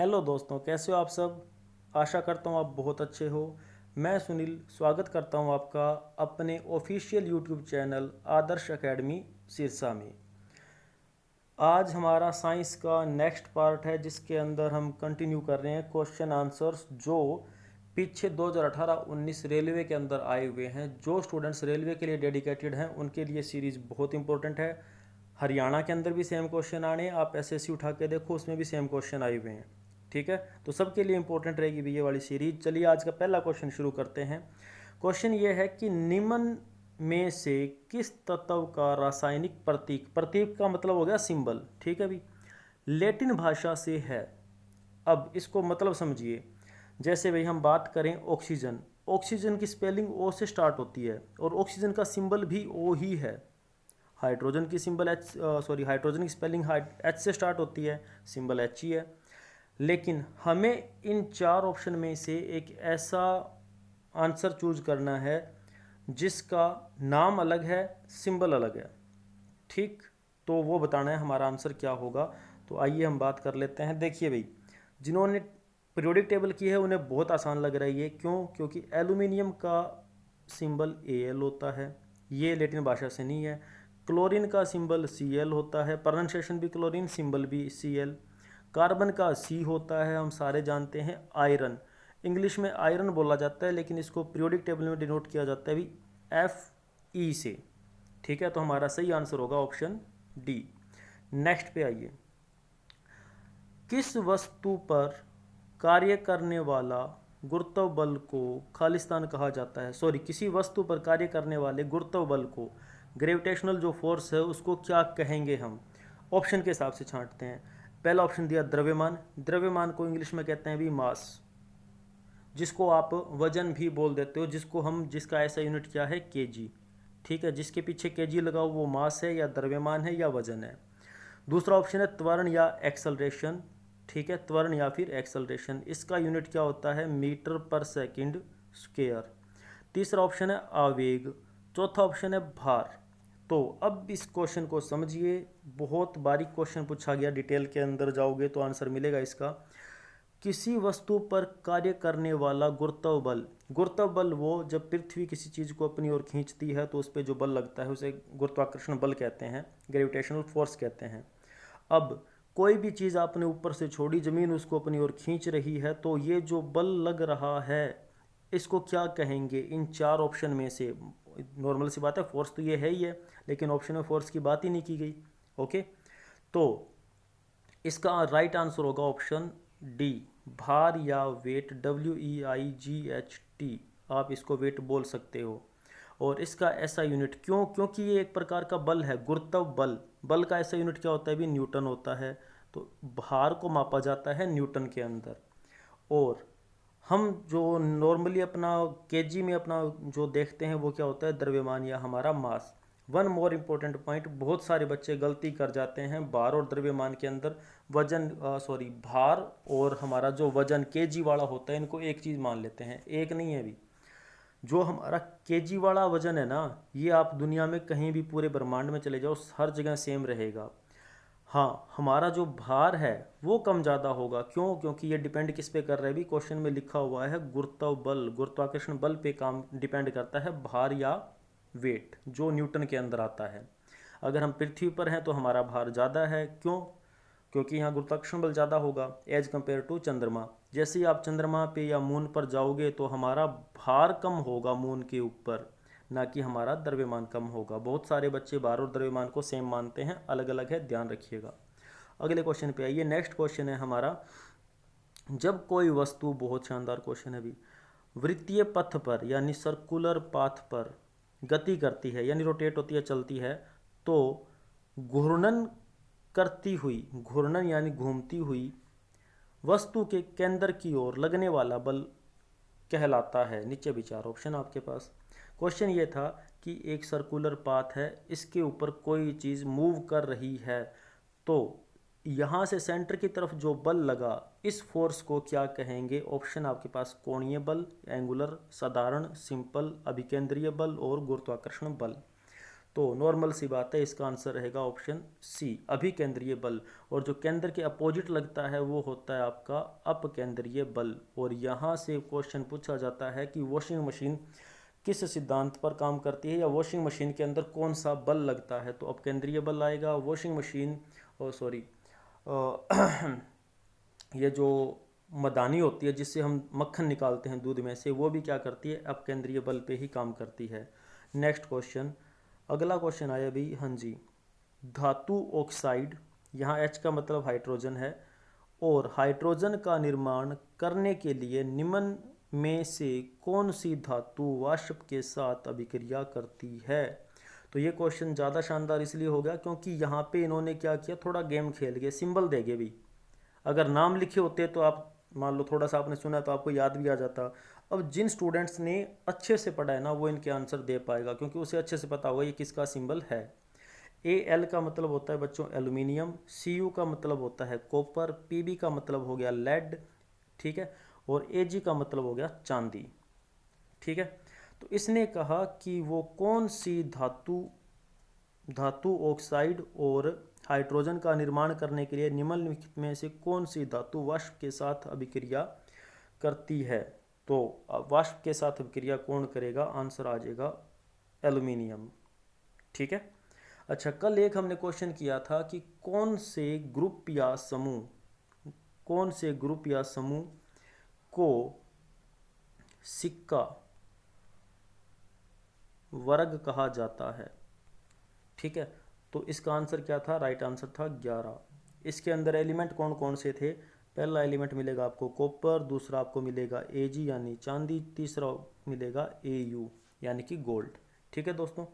Hello दोस्तों, कैसे हो आप सब। आशा करता हूँ आप बहुत अच्छे हो। मैं सुनील स्वागत करता हूँ आपका अपने ऑफिशियल यूट्यूब चैनल आदर्श एकेडमी सिरसा में। आज हमारा साइंस का नेक्स्ट पार्ट है जिसके अंदर हम कंटिन्यू कर रहे हैं क्वेश्चन आंसर्स जो पीछे 2018-19 रेलवे के अंदर आए हुए हैं। जो स्टूडेंट्स रेलवे के लिए डेडिकेटेड हैं उनके लिए सीरीज़ बहुत इंपॉर्टेंट है। हरियाणा के अंदर भी सेम क्वेश्चन आने हैं, आप एसएससी उठा के देखो उसमें भी सेम क्वेश्चन आए हुए हैं। ठीक है, तो सबके लिए इंपॉर्टेंट रहेगी भी ये वाली सीरीज। चलिए आज का पहला क्वेश्चन शुरू करते हैं। क्वेश्चन ये है कि निम्न में से किस तत्व का रासायनिक प्रतीक, प्रतीक का मतलब हो गया सिंबल, ठीक है भी, लैटिन भाषा से है। अब इसको मतलब समझिए। जैसे भाई हम बात करें ऑक्सीजन, ऑक्सीजन की स्पेलिंग ओ से स्टार्ट होती है और ऑक्सीजन का सिंबल भी ओ ही है। हाइड्रोजन की सिंबल हाइड्रोजन की स्पेलिंग एच से स्टार्ट होती है, सिंबल एच ही है। लेकिन हमें इन चार ऑप्शन में से एक ऐसा आंसर चूज करना है जिसका नाम अलग है, सिंबल अलग है। ठीक, तो वो बताना है हमारा आंसर क्या होगा। तो आइए हम बात कर लेते हैं। देखिए भाई, जिन्होंने पीरियोडिक टेबल की है उन्हें बहुत आसान लग रहा है ये। क्यों? क्योंकि एल्यूमिनियम का सिंबल एल होता है, ये लैटिन भाषा से नहीं है। क्लोरीन का सिंबल सी एल होता है, प्रोनाउंसिएशन भी क्लोरीन, सिंबल भी सी एल। कार्बन का सी होता है, हम सारे जानते हैं। आयरन, इंग्लिश में आयरन बोला जाता है लेकिन इसको पीरियोडिक टेबल में डिनोट किया जाता है भी एफ ई से। ठीक है, तो हमारा सही आंसर होगा ऑप्शन डी। नेक्स्ट पे आइए। किस वस्तु पर कार्य करने वाला गुरुत्व बल को खालिस्तान कहा जाता है? किसी वस्तु पर कार्य करने वाले गुरुत्व बल को, ग्रेविटेशनल जो फोर्स है उसको क्या कहेंगे हम? ऑप्शन के हिसाब से छांटते हैं। पहला ऑप्शन दिया द्रव्यमान, द्रव्यमान को इंग्लिश में कहते हैं भी मास, जिसको आप वजन भी बोल देते हो, जिसका ऐसा यूनिट क्या है, केजी। ठीक है, जिसके पीछे केजी लगाओ वो मास है या द्रव्यमान है या वजन है। दूसरा ऑप्शन है त्वरण या एक्सलरेशन। ठीक है, त्वरण या फिर एक्सलरेशन, इसका यूनिट क्या होता है, मीटर पर सेकंड स्क्वायर। तीसरा ऑप्शन है आवेग। चौथा ऑप्शन है भार। तो अब इस क्वेश्चन को समझिए, बहुत बारीक क्वेश्चन पूछा गया, डिटेल के अंदर जाओगे तो आंसर मिलेगा इसका। किसी वस्तु पर कार्य करने वाला गुरुत्व बल, गुरुत्व बल वो जब पृथ्वी किसी चीज़ को अपनी ओर खींचती है तो उस पर जो बल लगता है उसे गुरुत्वाकर्षण बल कहते हैं, ग्रेविटेशनल फोर्स कहते हैं। अब कोई भी चीज़ आपने ऊपर से छोड़ी, ज़मीन उसको अपनी ओर खींच रही है, तो ये जो बल लग रहा है इसको क्या कहेंगे इन चार ऑप्शन में से? नॉर्मल सी बात है, फोर्स तो ये है ही है, लेकिन ऑप्शन में फोर्स की बात ही नहीं की गई। ओके, तो इसका राइट आंसर होगा ऑप्शन डी, भार या वेट, WEIGHT, आप इसको वेट बोल सकते हो। और इसका ऐसा यूनिट क्यों? क्योंकि ये एक प्रकार का बल है, गुरुत्व बल। बल का ऐसा यूनिट क्या होता है भी, न्यूटन होता है। तो भार को मापा जाता है न्यूटन के अंदर। और हम जो नॉर्मली अपना केजी में अपना जो देखते हैं वो क्या होता है, द्रव्यमान या हमारा मास। वन मोर इम्पोर्टेंट पॉइंट, बहुत सारे बच्चे गलती कर जाते हैं भार और द्रव्यमान के अंदर। भार और हमारा जो वजन केजी वाला होता है इनको एक चीज़ मान लेते हैं, एक नहीं है भी। जो हमारा केजी वाला वजन है ना, ये आप दुनिया में कहीं भी पूरे ब्रह्मांड में चले जाओ हर जगह सेम रहेगा। हाँ, हमारा जो भार है वो कम ज़्यादा होगा। क्यों? क्योंकि ये डिपेंड किस पे कर रहा है भी, क्वेश्चन में लिखा हुआ है गुरुत्व बल, गुरुत्वाकर्षण बल पे काम डिपेंड करता है भार या वेट, जो न्यूटन के अंदर आता है। अगर हम पृथ्वी पर हैं तो हमारा भार ज़्यादा है। क्यों? क्योंकि यहाँ गुरुत्वाकर्षण बल ज़्यादा होगा एज कम्पेयर टू चंद्रमा। जैसे ही आप चंद्रमा पे या मून पर जाओगे तो हमारा भार कम होगा मून के ऊपर, ना कि हमारा द्रव्यमान कम होगा। बहुत सारे बच्चे भार और द्रव्यमान को सेम मानते हैं, अलग अलग है, ध्यान रखिएगा। अगले क्वेश्चन पे आइए। नेक्स्ट क्वेश्चन है हमारा, जब कोई वस्तु, बहुत शानदार क्वेश्चन है भी, वृत्तीय पथ पर यानी सर्कुलर पाथ पर गति करती है यानी रोटेट होती है, चलती है, तो घूर्णन करती हुई, घूर्णन यानी घूमती हुई वस्तु के केंद्र की ओर लगने वाला बल कहलाता है। नीचे विचार ऑप्शन आपके पास। क्वेश्चन ये था कि एक सर्कुलर पाथ है, इसके ऊपर कोई चीज़ मूव कर रही है, तो यहाँ से सेंटर की तरफ जो बल लगा इस फोर्स को क्या कहेंगे? ऑप्शन आपके पास कोणीय बल, एंगुलर, साधारण, सिंपल, अभिकेंद्रीय बल और गुरुत्वाकर्षण बल। तो नॉर्मल सी बात है, इसका आंसर रहेगा ऑप्शन सी, अभिकेंद्रीय बल। और जो केंद्र के अपोजिट लगता है वो होता है आपका अपकेंद्रीय बल। और यहाँ से क्वेश्चन पूछा जाता है कि वॉशिंग मशीन किस सिद्धांत पर काम करती है, या वॉशिंग मशीन के अंदर कौन सा बल लगता है, तो अपकेंद्रीय बल आएगा। वॉशिंग मशीन ये जो मदानी होती है जिससे हम मक्खन निकालते हैं दूध में से, वो भी क्या करती है, अपकेंद्रीय बल पे ही काम करती है। नेक्स्ट क्वेश्चन, अगला क्वेश्चन आया भी, हाँ जी, धातु ऑक्साइड, यहाँ H का मतलब हाइड्रोजन है, और हाइड्रोजन का निर्माण करने के लिए निम्न में से कौन सी धातु वाष्प के साथ अभिक्रिया करती है। तो ये क्वेश्चन ज़्यादा शानदार इसलिए हो गया क्योंकि यहाँ पे इन्होंने क्या किया, थोड़ा गेम खेल गए, सिंबल देंगे भी। अगर नाम लिखे होते तो आप मान लो थोड़ा सा आपने सुना तो आपको याद भी आ जाता। अब जिन स्टूडेंट्स ने अच्छे से पढ़ा है ना वो इनके आंसर दे पाएगा, क्योंकि उसे अच्छे से पता होगा ये किसका सिंबल है। Al का मतलब होता है बच्चों एल्यूमिनियम, Cu का मतलब होता है कॉपर, Pb का मतलब हो गया लेड, ठीक है, और Ag का मतलब हो गया चांदी, ठीक है। तो इसने कहा कि वो कौन सी धातु ऑक्साइड और हाइड्रोजन का निर्माण करने के लिए निम्नलिखित में से कौन सी धातु वाष्प के साथ अभिक्रिया करती है। तो वाष्प के साथ अभिक्रिया कौन करेगा, आंसर आ जाएगा एल्यूमिनियम, ठीक है। अच्छा, कल एक हमने क्वेश्चन किया था कि कौन से ग्रुप या समूह को सिक्का वर्ग कहा जाता है, ठीक है। तो इसका आंसर क्या था, राइट आंसर था 11। इसके अंदर एलिमेंट कौन कौन से थे, पहला एलिमेंट मिलेगा आपको कॉपर, दूसरा आपको मिलेगा Ag यानी चांदी, तीसरा मिलेगा Au यानी कि गोल्ड, ठीक है दोस्तों।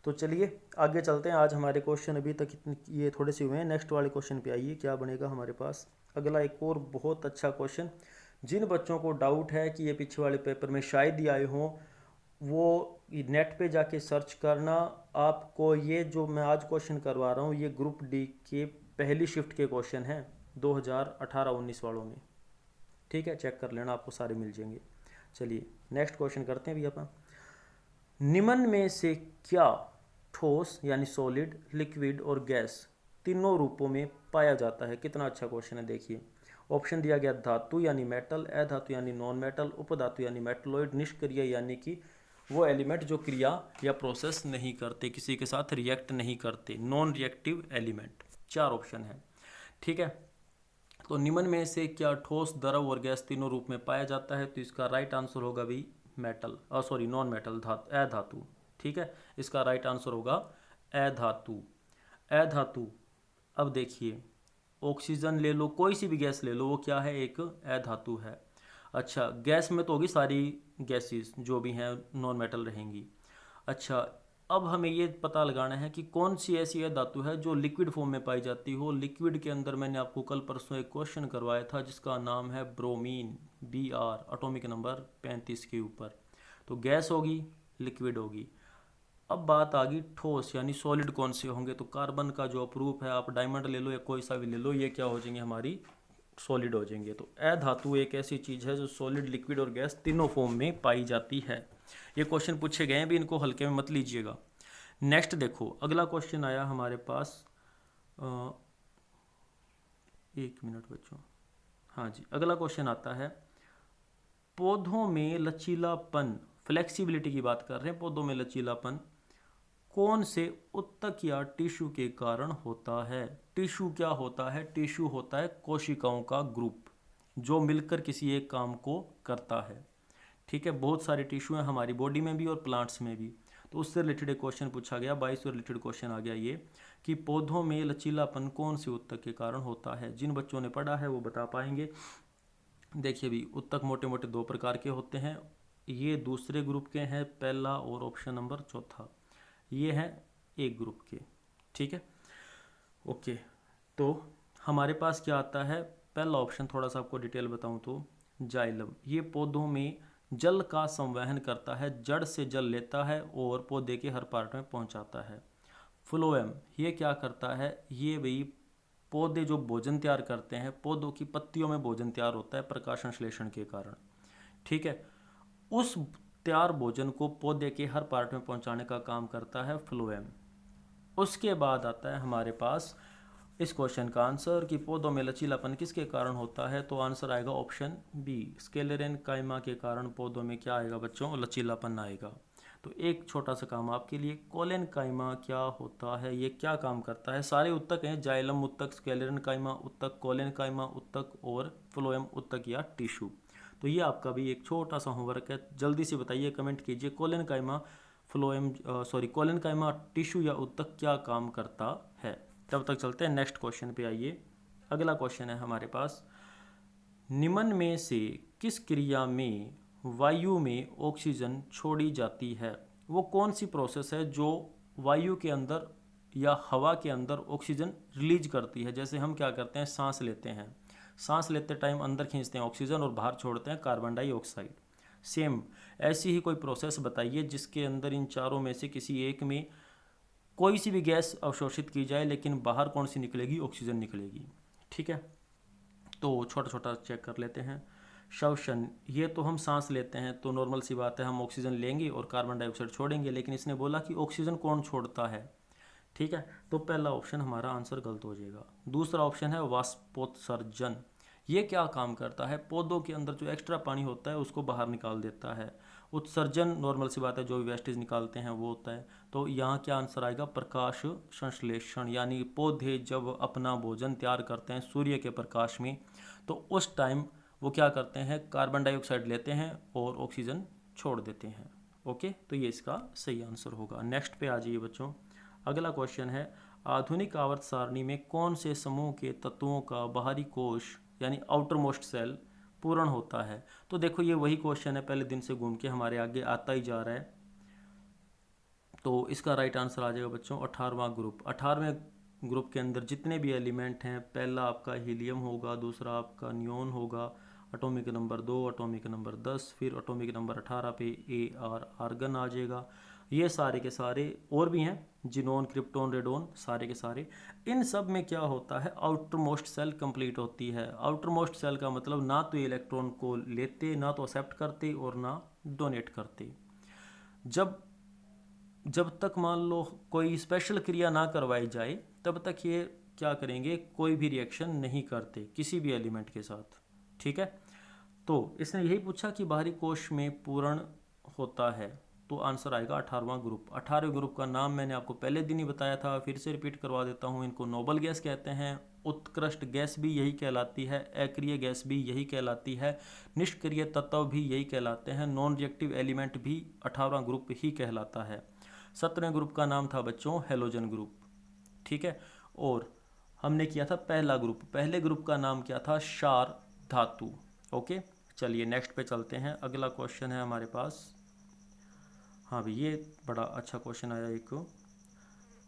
तो चलिए आगे चलते हैं। आज हमारे क्वेश्चन अभी तक ये थोड़े से हुए हैं, नेक्स्ट वाले क्वेश्चन पे आइए क्या बनेगा हमारे पास। अगला एक और बहुत अच्छा क्वेश्चन, जिन बच्चों को डाउट है कि ये पीछे वाले पेपर में शायद ही आए हों, वो नेट पे जाके सर्च करना। आपको ये जो मैं आज क्वेश्चन करवा रहा हूँ ये ग्रुप डी के पहली शिफ्ट के क्वेश्चन हैं 2018-19 वालों में, ठीक है, चेक कर लेना, आपको सारे मिल जाएंगे। चलिए नेक्स्ट क्वेश्चन करते हैं भी अपन। निम्न में से क्या ठोस यानी सॉलिड, लिक्विड और गैस तीनों रूपों में पाया जाता है। कितना अच्छा क्वेश्चन है, देखिए ऑप्शन दिया गया धातु यानी मेटल, अधातु यानी नॉन मेटल, उपधातु यानी मेटलॉइड, निष्क्रिय यानी कि वो एलिमेंट जो क्रिया या प्रोसेस नहीं करते, किसी के साथ रिएक्ट नहीं करते, नॉन रिएक्टिव एलिमेंट। 4 ऑप्शन है, ठीक है। तो निम्न में से क्या ठोस, द्रव और गैस तीनों रूप में पाया जाता है, तो इसका राइट आंसर होगा भी मेटल, नॉन मेटल, अधातु, ठीक है। इसका राइट आंसर होगा अधातु। अब देखिए ऑक्सीजन ले लो, कोई सी भी गैस ले लो, वो क्या है, एक अधातु है। अच्छा, गैस में तो होगी सारी गैसेस जो भी हैं नॉन मेटल रहेंगी। अच्छा, अब हमें ये पता लगाना है कि कौन सी ऐसी धातु है जो लिक्विड फॉर्म में पाई जाती हो। लिक्विड के अंदर मैंने आपको कल परसों एक क्वेश्चन करवाया था जिसका नाम है ब्रोमीन, Br, एटॉमिक नंबर 35 के ऊपर। तो गैस होगी, लिक्विड होगी। अब बात आ गई ठोस यानी सॉलिड कौन से होंगे, तो कार्बन का जो अपरूप है, आप डायमंड ले लो या कोई सा भी ले लो, ये क्या हो जाएंगे, हमारी सॉलिड हो जाएंगे। तो अधातु एक ऐसी चीज़ है जो सॉलिड, लिक्विड और गैस तीनों फॉर्म में पाई जाती है। ये क्वेश्चन पूछे गए हैं भी, इनको हल्के में मत लीजिएगा। नेक्स्ट देखो, अगला क्वेश्चन आया हमारे पास, एक मिनट बच्चों, हाँ जी, अगला क्वेश्चन आता है, पौधों में लचीलापन, फ्लेक्सिबिलिटी की बात कर रहे हैं, पौधों में लचीलापन कौन से उत्तक या टिश्यू के कारण होता है। टिश्यू क्या होता है, टिश्यू होता है कोशिकाओं का ग्रुप जो मिलकर किसी एक काम को करता है, ठीक है। बहुत सारे टिश्यू हैं हमारी बॉडी में भी और प्लांट्स में भी। तो उससे रिलेटेड एक क्वेश्चन पूछा गया, 22 से रिलेटेड क्वेश्चन आ गया ये कि पौधों में लचीलापन कौन से उत्तक के कारण होता है। जिन बच्चों ने पढ़ा है वो बता पाएंगे। देखिए भी, उत्तक मोटे मोटे 2 प्रकार के होते हैं, ये दूसरे ग्रुप के हैं, पहला और ऑप्शन नंबर चौथा, ये हैं एक ग्रुप के, ठीक है, ओके। तो हमारे पास क्या आता है, पहला ऑप्शन, थोड़ा सा आपको डिटेल बताऊं तो जाइलम, ये पौधों में जल का संवहन करता है, जड़ से जल लेता है और पौधे के हर पार्ट में पहुंचाता है। फ्लोएम, ये क्या करता है, ये भी पौधे जो भोजन तैयार करते हैं, पौधों की पत्तियों में भोजन तैयार होता है प्रकाश संश्लेषण के कारण, ठीक है, उस तैयार भोजन को पौधे के हर पार्ट में पहुंचाने का काम करता है फ्लोएम। उसके बाद आता है हमारे पास इस क्वेश्चन का आंसर कि पौधों में लचीलापन किसके कारण होता है, तो आंसर आएगा ऑप्शन बी, स्क्लेरेन काइमा के कारण पौधों में क्या आएगा बच्चों, लचीलापन आएगा। तो एक छोटा सा काम आपके लिए, कोलेन काइमा क्या होता है, ये क्या काम करता है। सारे उत्तक हैं, जाइलम उत्तक, स्क्लेरेन काइमा उत्तक, कोलेन काइमा उत्तक और फ्लोएम उत्तक या टिश्यू। तो ये आपका भी एक छोटा सा होमवर्क है, जल्दी से बताइए, कमेंट कीजिए, कोलेन काइमा कोलेन काइमा टिश्यू या उत्तक क्या काम करता है। तब तक चलते हैं नेक्स्ट क्वेश्चन पे। आइए अगला क्वेश्चन है हमारे पास, निम्न में से किस क्रिया में वायु में ऑक्सीजन छोड़ी जाती है। वो कौन सी प्रोसेस है जो वायु के अंदर या हवा के अंदर ऑक्सीजन रिलीज करती है। जैसे हम क्या करते हैं, सांस लेते हैं, सांस लेते टाइम अंदर खींचते हैं ऑक्सीजन और बाहर छोड़ते हैं कार्बन डाइऑक्साइड। सेम ऐसी ही कोई प्रोसेस बताइए जिसके अंदर इन चारों में से किसी एक में कोई सी भी गैस अवशोषित की जाए लेकिन बाहर कौन सी निकलेगी, ऑक्सीजन निकलेगी। ठीक है, तो छोटा छोटा चेक कर लेते हैं। श्वसन, ये तो हम सांस लेते हैं तो नॉर्मल सी बात है, हम ऑक्सीजन लेंगे और कार्बन डाइऑक्साइड छोड़ेंगे, लेकिन इसने बोला कि ऑक्सीजन कौन छोड़ता है। ठीक है, तो पहला ऑप्शन हमारा आंसर गलत हो जाएगा। दूसरा ऑप्शन है वाष्पोत्सर्जन। ये क्या काम करता है, पौधों के अंदर जो एक्स्ट्रा पानी होता है उसको बाहर निकाल देता है। उत्सर्जन नॉर्मल सी बात है, जो वेस्टेज निकालते हैं वो होता है। तो यहाँ क्या आंसर आएगा, प्रकाश संश्लेषण, यानी पौधे जब अपना भोजन तैयार करते हैं सूर्य के प्रकाश में, तो उस टाइम वो क्या करते हैं, कार्बन डाइऑक्साइड लेते हैं और ऑक्सीजन छोड़ देते हैं। ओके, तो ये इसका सही आंसर होगा। नेक्स्ट पे आ जाइए बच्चों, अगला क्वेश्चन है, आधुनिक आवर्त सारणी में कौन से समूह के तत्वों का बाहरी कोश यानी आउटर मोस्ट सेल पूर्ण होता है। तो देखो ये वही क्वेश्चन है, पहले दिन से घूम के हमारे आगे आता ही जा रहा है। तो इसका राइट आंसर आ जाएगा बच्चों 18वां ग्रुप। 18वें ग्रुप के अंदर जितने भी एलिमेंट हैं, पहला आपका हीलियम होगा, दूसरा आपका नियोन होगा, एटॉमिक नंबर 2, एटॉमिक नंबर 10, फिर एटॉमिक नंबर 18 पे आर्गन आ जाएगा। ये सारे के सारे और भी हैं, जिनोन, क्रिप्टोन, रेडोन, सारे के सारे। इन सब में क्या होता है, आउटर मोस्ट सेल कंप्लीट होती है। आउटर मोस्ट सेल का मतलब ना तो इलेक्ट्रॉन को लेते, ना तो एक्सेप्ट करते और ना डोनेट करते। जब तक मान लो कोई स्पेशल क्रिया ना करवाई जाए तब तक ये क्या करेंगे, कोई भी रिएक्शन नहीं करते किसी भी एलिमेंट के साथ। ठीक है, तो इसने यही पूछा कि बाहरी कोश में पूर्ण होता है, तो आंसर आएगा 18वां ग्रुप। 18वें ग्रुप का नाम मैंने आपको पहले दिन ही बताया था, फिर से रिपीट करवा देता हूँ। इनको नोबल गैस कहते हैं, उत्कृष्ट गैस भी यही कहलाती है, अक्रिय गैस भी यही कहलाती है, निष्क्रिय तत्व भी यही कहलाते हैं, नॉन रिएक्टिव एलिमेंट भी 18वां ग्रुप ही कहलाता है। 17वें ग्रुप का नाम था बच्चों हेलोजन ग्रुप। ठीक है, और हमने किया था पहला ग्रुप, पहले ग्रुप का नाम क्या था, क्षार धातु। ओके, चलिए नेक्स्ट पे चलते हैं। अगला क्वेश्चन है हमारे पास, हाँ भाई ये बड़ा अच्छा क्वेश्चन आया एक,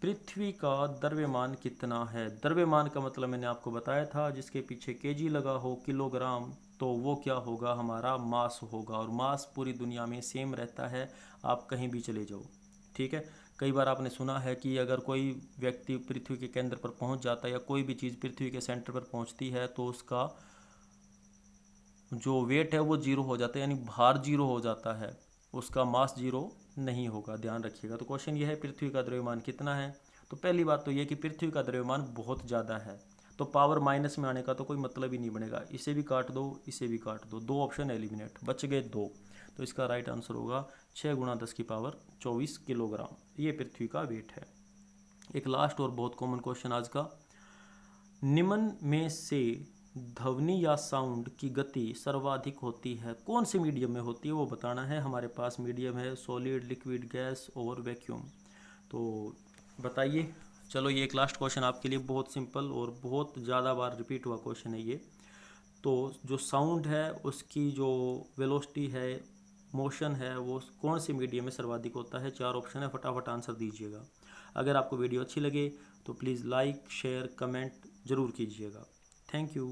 पृथ्वी का द्रव्यमान कितना है। द्रव्यमान का मतलब मैंने आपको बताया था, जिसके पीछे केजी लगा हो, किलोग्राम, तो वो क्या होगा, हमारा मास होगा। और मास पूरी दुनिया में सेम रहता है, आप कहीं भी चले जाओ। ठीक है, कई बार आपने सुना है कि अगर कोई व्यक्ति पृथ्वी के केंद्र पर पहुंच जाता है या कोई भी चीज़ पृथ्वी के सेंटर पर पहुंचती है तो उसका जो वेट है वो जीरो हो जाता है, यानी भार जीरो हो जाता है, उसका मास जीरो नहीं होगा, ध्यान रखिएगा। तो क्वेश्चन ये है, पृथ्वी का द्रव्यमान कितना है। तो पहली बात तो ये कि पृथ्वी का द्रव्यमान बहुत ज़्यादा है, तो पावर माइनस में आने का तो कोई मतलब ही नहीं बनेगा। इसे भी काट दो, इसे भी काट दो, दो ऑप्शन एलिमिनेट, बच गए दो। तो इसका राइट आंसर होगा 6 × 10⁻24 किलोग्राम, ये पृथ्वी का वेट है। एक लास्ट और बहुत कॉमन क्वेश्चन आज का, निम्न में से ध्वनि या साउंड की गति सर्वाधिक होती है, कौन से मीडियम में होती है वो बताना है। हमारे पास मीडियम है सॉलिड, लिक्विड, गैस और वैक्यूम, तो बताइए। चलो ये एक लास्ट क्वेश्चन आपके लिए, बहुत सिंपल और बहुत ज़्यादा बार रिपीट हुआ क्वेश्चन है ये। तो जो साउंड है उसकी जो वेलोसिटी है, मोशन है, वो कौन से मीडियम में सर्वाधिक होता है। 4 ऑप्शन है, फटाफट आंसर दीजिएगा। अगर आपको वीडियो अच्छी लगे तो प्लीज़ लाइक, शेयर, कमेंट ज़रूर कीजिएगा। Thank you.